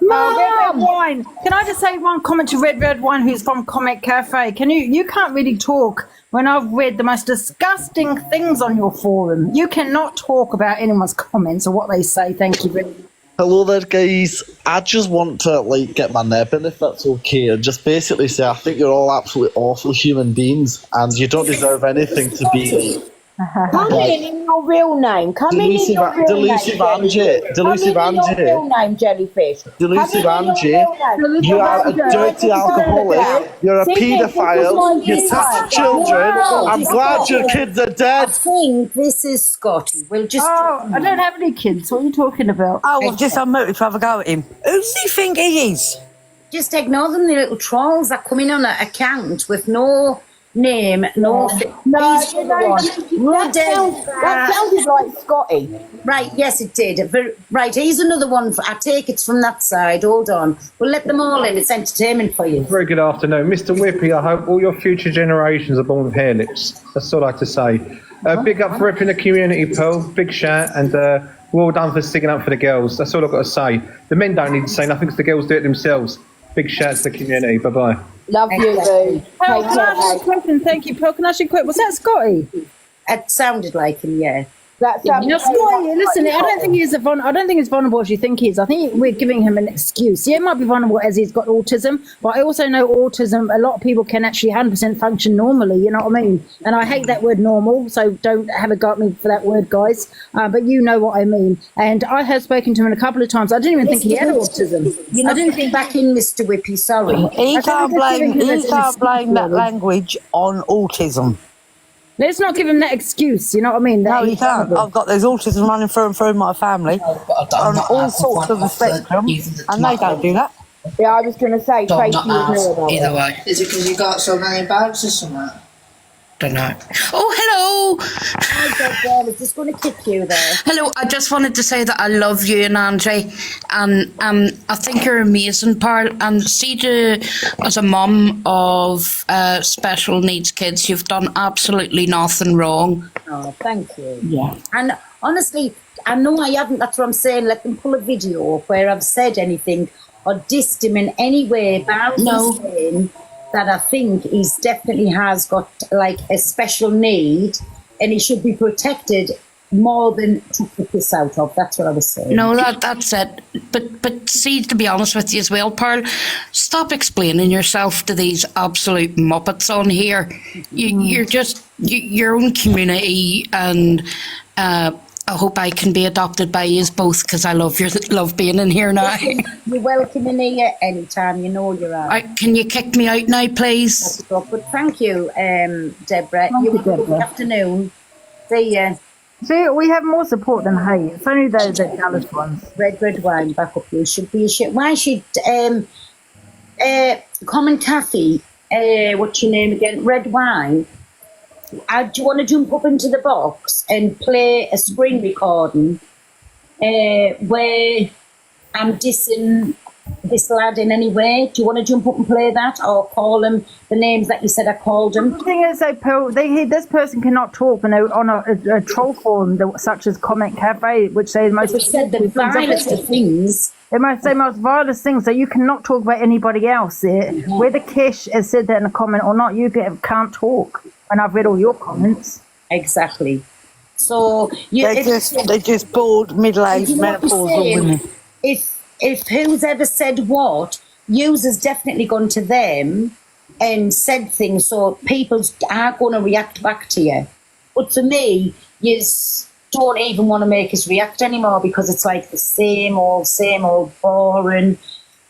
B: Red Wine. Can I just say one comment to Red Wine, who's from Comic Cafe? You can't really talk when I've read the most disgusting things on your forum. You cannot talk about anyone's comments or what they say. Thank you very much.
G: Hello there, guys. I just want to get my neb in, if that's okay, and just basically say I think you're all absolutely awful human beings, and you don't deserve anything to be.
C: Come in your real name. Come in your real
G: Delusive
C: name.
G: Angie. Delusive
C: Come in your
G: Angie.
C: real name, Jellyfish.
G: Delusive
C: Come in
G: Angie.
C: your real name.
G: You are a dirty alcoholic. You're a
C: See, this is my
G: paedophile. You
C: new
G: touch
C: name.
G: children.
A: Wow.
G: I'm glad your kids are
A: I
G: dead.
A: think this is Scotty. We'll just.
B: Oh, I don't have any kids. What are you talking about?
F: Oh, I've just unmuted to have a go at him. Who does he think he is?
A: Just ignore them, the little trolls that come in on an account with no name, no.
C: No,
A: He's
C: you
A: the
C: know,
A: one.
C: that sounded like Scotty.
A: Right, yes, it did. Right, here's another one. I take it's from that side. Hold on. We'll let them all in. It's entertainment for you.
H: Very good afternoon. Mr. Whippy, I hope all your future generations are born with hair lips. That's all I have to say. Big up for repping the community, Pearl. Big shout. And well done for sticking up for the girls. That's all I've got to say. The men don't need to say nothing because the girls do it themselves. Big shout to the community. Bye-bye.
C: Love you, boo.
B: Pearl,
C: Take
B: can I
C: care,
B: ask you a
C: mate.
B: question? Thank you, Pearl. Can I ask you a quick? Was that Scotty?
A: It sounded like him, yeah.
C: That
B: You
C: sounded
B: know, Scotty, listen, I don't think he's I don't think he's vulnerable as you think he is. I think we're giving him an excuse. Yeah, he might be vulnerable as he's got autism, but I also know autism, a lot of people can actually 100% function normally, you know what I mean? And I hate that word normal, so don't have a go at me for that word, guys. But you know what I mean. And I have spoken to him a couple of times. I didn't even think he had autism.
A: I didn't think back in, Mr. Whippy, sorry.
F: He can't blame that language on autism.
B: Let's not give him that excuse, you know what I mean?
F: No, you can't. There's autism running through and through my family on all sorts of the spectrum, and they don't do that.
C: Yeah, I was going to say, Tracy would know about
I: Either
C: it.
I: way. Is it because you got so many bags or something? Don't know.
J: Oh, hello.
A: I was just going to kick you there.
J: Hello. I just wanted to say that I love you and Andre, and I think you're amazing, Pearl. And see, as a mum of special needs kids, you've done absolutely nothing wrong.
A: Oh, thank you.
B: Yeah.
A: And honestly, I know I haven't, that's what I'm saying. Let them pull a video up where I've said anything or dissed him in any way about saying that I think he's definitely has got like a special need and he should be protected more than took the piss out of. That's what I was saying.
J: No, that's it. But see, to be honest with you as well, Pearl, stop explaining yourself to these absolute muppets on here. You're just your own community, and I hope I can be adopted by you both because I love being in here now.
A: You're welcome in here anytime. You know you're out.
J: Can you kick me out now, please?
A: But thank you, Deborah.
B: Thank you,
A: Good
B: Deborah.
A: afternoon. See ya.
B: See, we have more support than hate. It's only those that jealous ones.
A: Red wine back up. You should be shit. Why should Common Kathy? What's your name again? Red wine. Do you want to jump up into the box and play a screen recording where I'm dissing this lad in any way? Do you want to jump up and play that, or call him the names that you said I called him?
B: The thing is, this person cannot talk on a troll forum such as Comment Cafe, which say the most.
A: They said the vilest of things.
B: They might say most vilest things, so you cannot talk about anybody else. Whether Kish has said that in a comment or not, you can't talk. And I've read all your comments.
A: Exactly. So
F: They're just bored, middle-aged,
A: you know what I'm
F: menopausal
A: saying?
F: women.
A: If who's ever said what, users definitely gone to them and said things, so people are going to react back to you. But for me, you don't even want to make us react anymore because it's like the same old boring.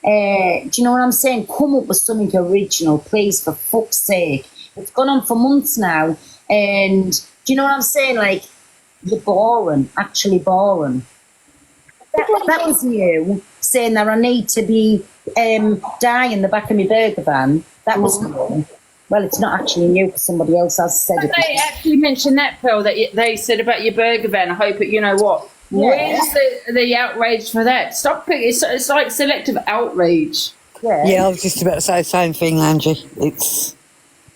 A: Do you know what I'm saying? Come up with something original, please, for fuck's sake. It's gone on for months now, and do you know what I'm saying? Like, you're boring, actually boring. That was you saying that I need to be die in the back of my burger van. That was you. Well, it's not actually you, because somebody else has said it.
B: They actually mentioned that, Pearl, that they said about your burger van. I hope it, you know what?
A: Yeah.
B: Where's the outrage for that? Stop picking. It's like selective outrage.
F: Yeah, I was just about to say the same thing, Angie.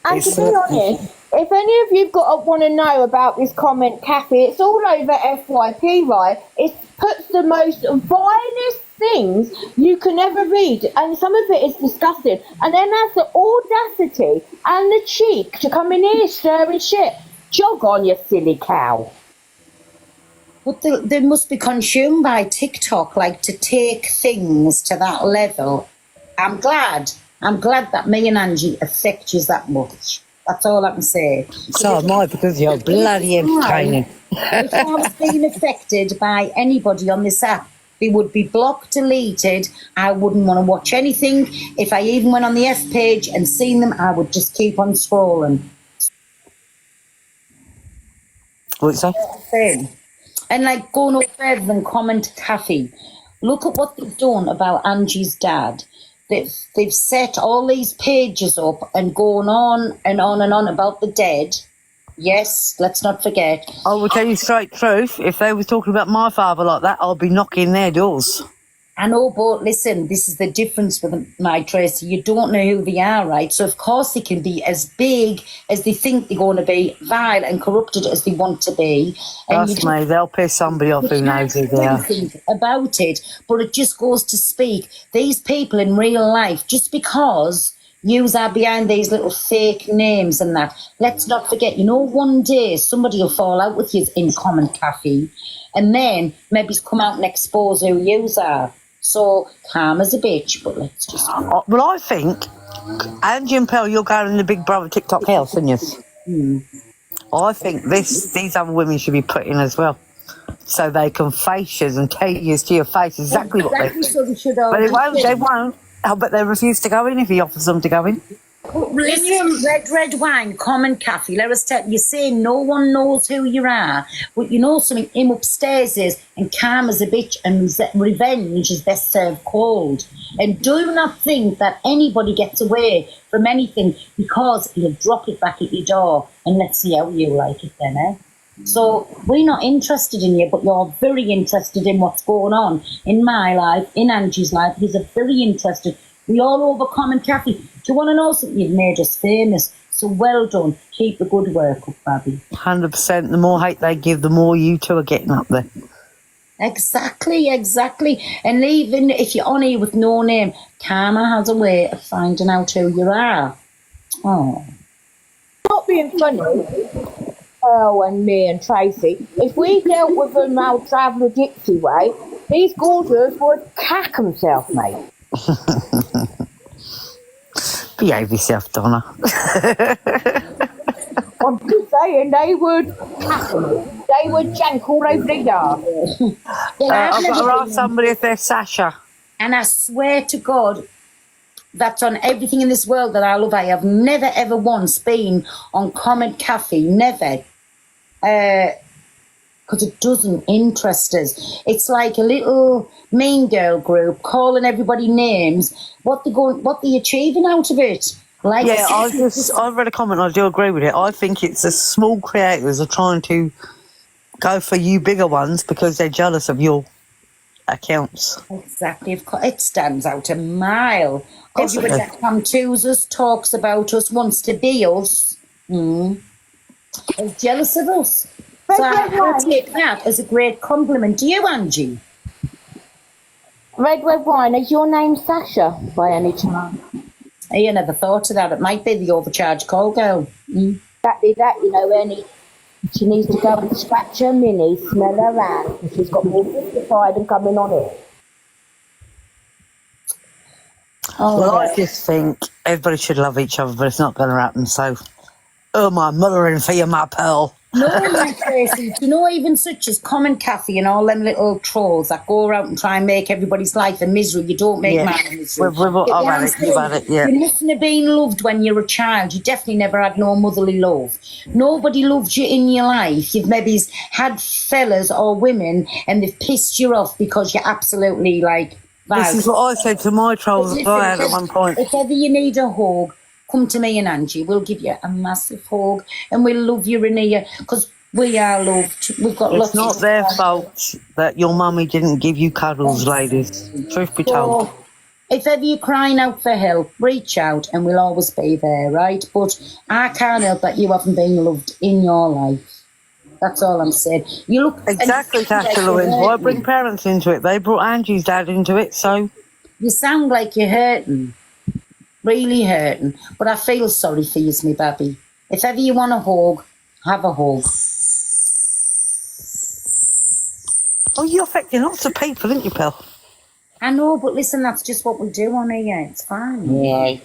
C: And to be honest, if any of you want to know about this Comment Cafe, it's all over FYP, right? It puts the most vilest things you can ever read, and some of it is disgusting, and then has the audacity and the cheek to come in here stirring shit. Jog on, you silly cow.
A: But they must be consumed by TikTok, like to take things to that level. I'm glad that me and Angie affect you that much. That's all I can say.
F: So am I, because you're bloody entertaining.
A: If I was being affected by anybody on this app, they would be blocked, deleted. I wouldn't want to watch anything. If I even went on the F page and seen them, I would just keep on scrolling.
F: What's that?
A: Thing. And like go no further than comment Kathy. Look at what they've done about Angie's dad. They've set all these pages up and going on and on and on about the dead. Yes, let's not forget.
F: I will tell you straight truth. If they were talking about my father like that, I'll be knocking their doors.
A: I know, but listen, this is the difference with my Tracy. You don't know who they are, right? So, of course, they can be as big as they think they're going to be, vile and corrupted as they want to be. And
F: Trust me, they'll piss somebody off who knows who they are.
A: About it, but it just goes to speak. These people in real life, just because yous are behind these little fake names and that, let's not forget, one day somebody will fall out with you in common cafe, and then maybe come out and expose who yous are. So, calm as a bitch, but let's just...
F: Well, I think, Angie and Pearl, you're going in the Big Brother TikTok house, aren't you? I think these other women should be put in as well, so they can face you and tell you to your face exactly what they...
A: So they should all...
F: But they won't. I bet they refuse to go in if he offers them to go in.
A: Listen, red wine, common cafe. Let us tell you, say no one knows who you are, but you know something. Him upstairs is and calm as a bitch, and revenge is best served cold. And do not think that anybody gets away from anything, because he'll drop it back at your door, and let's see how you like it then, eh? So we're not interested in you, but you're very interested in what's going on in my life, in Angie's life. He's very interested. We all over common cafe. Do you want to know something? You've made us famous. So well done. Keep the good work up, Babby.
F: 100%. The more hate they give, the more you two are getting up there.
A: Exactly. And even if you're on here with no name, karma has a way of finding out who you are. Oh.
C: Not being funny, Earl and me and Tracy, if we dealt with them our traveller gypsy way, these gorgeous would cack themselves, mate.
F: Behave yourself, Donna.
C: I'm just saying, they would cack them. They would jank all over the yard.
F: I've got to ask somebody if they're Sasha.
A: And I swear to God, that's on everything in this world that I love. I have never, ever once been on Comment Cafe. Never. Because it doesn't interest us. It's like a little mean girl group calling everybody names. What they achieving out of it? Like,
F: yeah, I've read a comment. I do agree with it. I think it's the small creators are trying to go for you bigger ones because they're jealous of your accounts.
A: Exactly. It stands out a mile. Everybody that comes to us, talks about us, wants to be us. Is jealous of us. So I take that as a great compliment. Do you, Angie?
C: Red Wine, is your name Sasha by any chance?
A: I never thought of that. It might be the overcharged call girl.
C: Exactly that, Annie. She needs to go and scratch her mini, smell her around, because she's got more 55 than coming on it.
F: Well, I just think everybody should love each other, but it's not going to happen. So, my mothering for you, my pearl.
A: No, my Tracy, do you know even such as Common Cafe and all them little trolls that go around and try and make everybody's life a misery? You don't make mine a misery.
F: I've had it, you've had it, yeah.
A: You mustn't have been loved when you were a child. You definitely never had no motherly love. Nobody loved you in your life. You've maybe had fellas or women and they've pissed you off because you're absolutely like...
F: This is what I said to my trolls that I had at one point.
A: If ever you need a hug, come to me and Angie. We'll give you a massive hug and we'll love you in here because we are loved. We've got lots.
F: It's not their fault that your mummy didn't give you cuddles, ladies. Truth be told.
A: So, if ever you're crying out for help, reach out and we'll always be there, right? But I can't help that you haven't been loved in your life. That's all I'm saying. You look
F: exactly, Tasha Louise. Why bring parents into it? They brought Angie's dad into it, so
A: you sound like you're hurting. Really hurting, but I feel sorry for you, me baby. If ever you want a hug, have a hug.
F: Oh, you're affecting lots of people, aren't you, Pearl?
A: I know, but listen, that's just what we do on here. It's fine.
F: Yeah.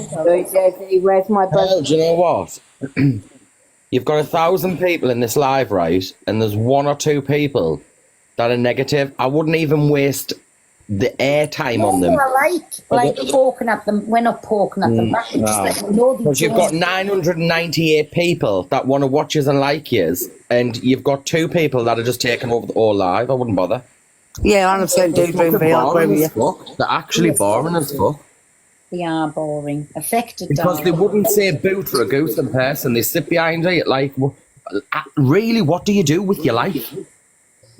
C: Sorry, Desi, where's my buzz?
K: Oh, do you know what? You've got 1,000 people in this live, right? And there's 1 or 2 people that are negative. I wouldn't even waste the airtime on them.
A: I like poking at them. We're not poking at them back. Just let them know
K: Because you've got 998 people that want to watch us and like yous, and you've got 2 people that are just taking over the whole live. I wouldn't bother.
F: Yeah, 100% do agree with me. I agree with you.
K: They're actually boring as fuck.
A: They are boring. Affected,
K: Because they wouldn't say boo for a goose in person. They sit behind it like, really, what do you do with your life?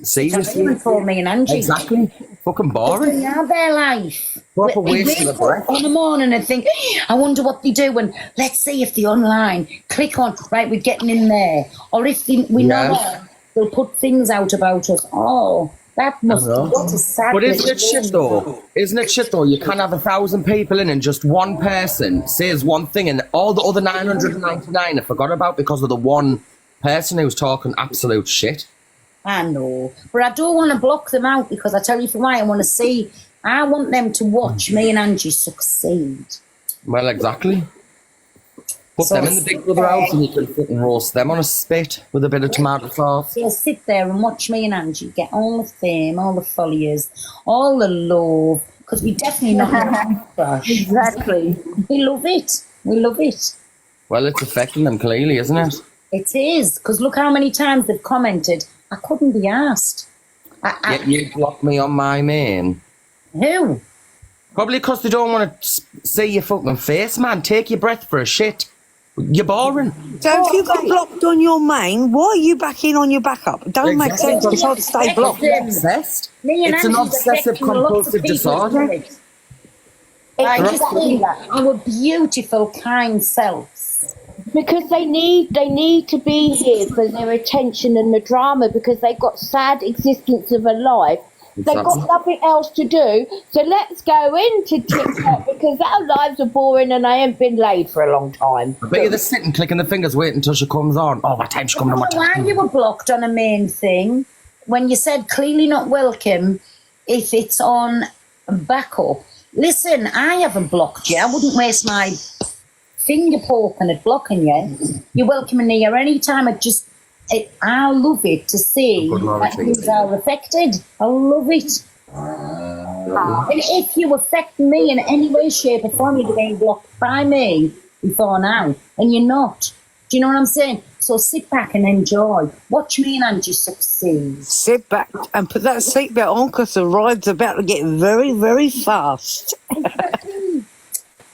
K: Seriously?
A: For me and Angie.
K: Exactly. Fucking boring.
A: They are their life.
K: Proper waste of the breath.
A: In the morning and think, I wonder what they do, and let's see if they're online. Click on, right, we're getting in there. Or if we know what, they'll put things out about us. Oh, that must be what a sad.
K: But isn't it shit though? Isn't it shit though? You can't have 1,000 people in and just one person says one thing and all the other 999 are forgot about because of the one person who's talking absolute shit.
A: I know, but I don't want to block them out because I tell you for why. I want them to watch me and Angie succeed.
K: Well, exactly. Put them in the Big Brother house and you can fucking roast them on a spit with a bit of tomato sauce.
A: So sit there and watch me and Angie get all the fame, all the followers, all the love, because we definitely not crush.
C: Exactly.
A: We love it. We love it.
K: Well, it's affecting them clearly, isn't it?
A: It is, because look how many times they've commented, I couldn't be asked.
K: Yet you blocked me on my main.
A: Who?
K: Probably because they don't want to see your fucking face, man. Take your breath for a shit. You're boring.
F: So if you got blocked on your main, why are you back in on your backup? It don't make sense. You should stay blocked.
K: Obsessed. It's an obsessive compulsive disorder.
A: I just feel that our beautiful, kind selves.
C: Because they need to be here for their attention and the drama because they've got sad existence of a life. They've got nothing else to do, so let's go into TikTok because our lives are boring and I ain't been laid for a long time.
K: I bet you're just sitting clicking the fingers waiting until she comes on. Oh, what time's she coming on? What time?
A: Why you were blocked on a main thing when you said clearly not welcome if it's on backup? Listen, I haven't blocked you. I wouldn't waste my finger poking at blocking you. You're welcome in here anytime. I love it to see that things are affected. I love it. And if you affect me in any way, shape or form, you're being blocked by me before now. And you're not. Do you know what I'm saying? So sit back and enjoy. Watch me and Angie succeed.
F: Sit back and put that seatbelt on because the ride's about to get very, very fast.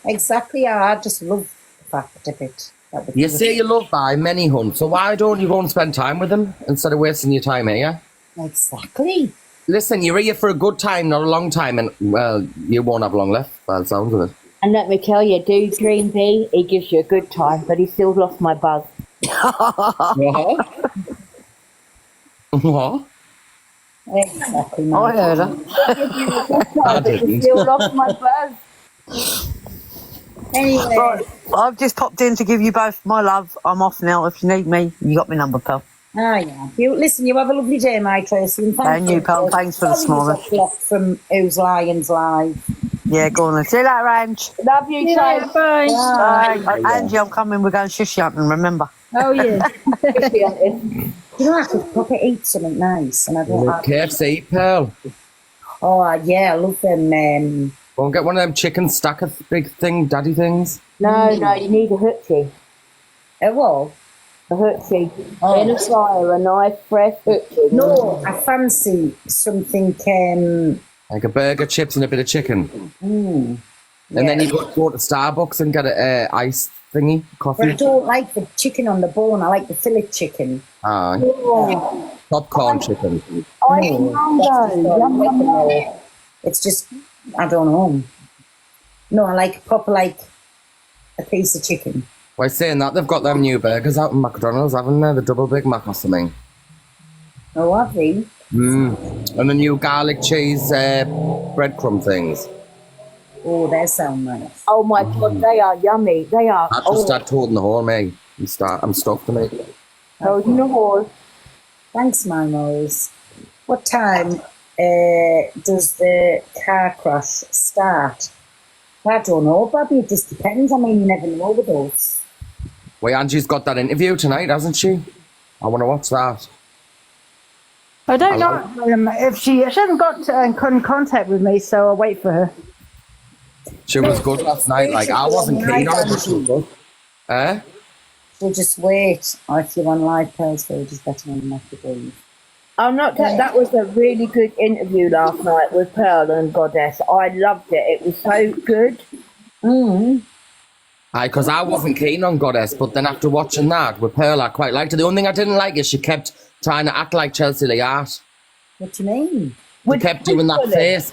A: Exactly. I just love the fact of it.
K: You say you love by many hunts, so why don't you go and spend time with them instead of wasting your time here?
A: Exactly.
K: Listen, you're here for a good time, not a long time, and, well, you won't have long left by the sounds of it.
C: And let me tell you, dude, Dream B, he gives you a good time, but he still lost my buzz.
K: What? What?
A: Exactly.
F: I heard her.
K: I didn't.
C: He still lost my buzz.
A: Anyway.
F: Right, I've just popped in to give you both my love. I'm off now. If you need me, you got my number, pal.
A: Oh, yeah. Listen, you have a lovely day, my Tracy.
F: And you, pal. Thanks for this morning.
A: Blocked from Who's Lions Live.
F: Yeah, go on then. See you later, Ange.
C: Love you, Tracy.
B: Bye.
F: Bye. Angie, I'm coming. We're going shish hunting, remember?
B: Oh, yeah.
A: You know, I could probably eat something nice. And I don't have...
K: KFC, pal.
A: Oh, yeah, I love them.
K: Go and get one of them chicken stacker big thing, daddy things.
C: No, you need a hoochie.
A: A what?
C: A hoochie. In a fryer, a nice fresh hoochie.
A: No, I fancy something...
K: Like a burger, chips and a bit of chicken. And then you go to Starbucks and get a ice thingy, coffee.
A: But I don't like the chicken on the bone. I like the fillet chicken.
K: Popcorn chicken.
A: It's just, I don't know. No, I like proper, like a piece of chicken.
K: By saying that, they've got them new burgers out in McDonald's, haven't they? The double Big Mac or something.
A: Oh, have they?
K: And the new garlic cheese breadcrumb things.
A: Oh, they sound nice.
C: Oh my God, they are yummy. They are.
K: I just start holding the whole, mate. I'm stuffed to me.
C: Holding the whole.
A: Thanks, my Rose. What time does the car crash start? I don't know, Bobby. It just depends. I mean, you never know with us.
K: Well, Angie's got that interview tonight, hasn't she? I want to watch that.
L: I don't know if she hasn't got in contact with me, so I'll wait for her.
K: She was good last night. Like, I wasn't keen on it, but she was good. Eh?
A: So just wait. Or if you're on live post, so just better on the microphone.
C: I'm not. That was a really good interview last night with Pearl and Goddess. I loved it. It was so good.
K: Aye, because I wasn't keen on Goddess, but then after watching that with Pearl, I quite liked it. The only thing I didn't like is she kept trying to act like Chelsea Lee Hart.
A: What do you mean?
K: She kept doing that face.